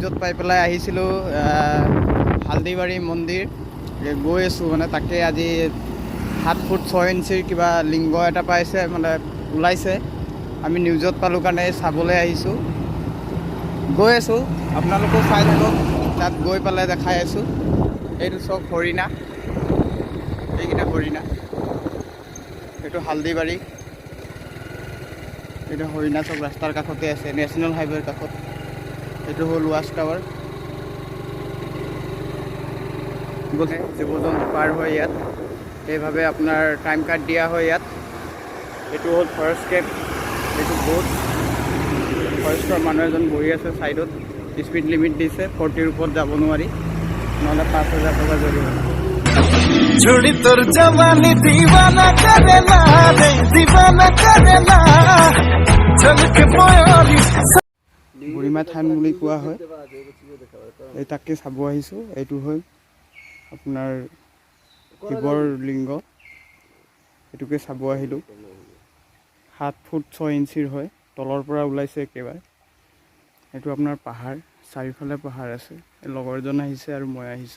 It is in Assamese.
নিউজত পাই পেলাই আহিছিলোঁ হালদিবাৰী মন্দিৰ গৈ আছোঁ মানে তাকে আজি 7 ফুট 6 ইঞ্চিৰ কিবা লিংগ এটা পাইছে মানে ওলাইছে আমি নিউজত পালোঁ কাৰণে চাবলৈ আহিছোঁ গৈ আছোঁ আপোনালোকেও চাই থাকক তাত গৈ পেলাই দেখাই আছোঁ এইটো চব হৰিণা এইকেইটা হৰিণা এইটো হালদিবাৰী এইটো হৰিণা চব ৰাস্তাৰ কাষতে আছে নেশ্যনেল হাইৱেৰ কাষত এইটো হ'ল ৱাচ টাৱাৰ গ'লে জীৱ-জন্তু পাৰ হয় ইয়াত এইভাৱে আপোনাৰ টাইম কাৰ্ড দিয়া হয় ইয়াত এইটো হ'ল ফৰেষ্ট কেম্প এইটো বহুত ফৰেষ্টৰ মানুহ এজন বহি আছে ছাইডত স্পীড লিমিট দিছে 40ৰ ওপৰত যাব নোৱাৰি নহ'লে 5,000 টকা জৰিমনা छोड़ी तोर जवानी दीवाना करेला रे दीवाना करेला चल के पयारी বুঢ়ীমা থান বুলি কোৱা হয় এই তাকে চাব আহিছোঁ এইটো হ'ল আপোনাৰ শিৱৰ লিংগ এইটোকে চাব আহিলোঁ 7 ফুট 6 ইঞ্চিৰ হয় তলৰ পৰা ওলাইছে একেবাৰে এইটো আপোনাৰ পাহাৰ চাৰিওফালে পাহাৰ আছে লগৰজন আহিছে আৰু মই আহিছোঁ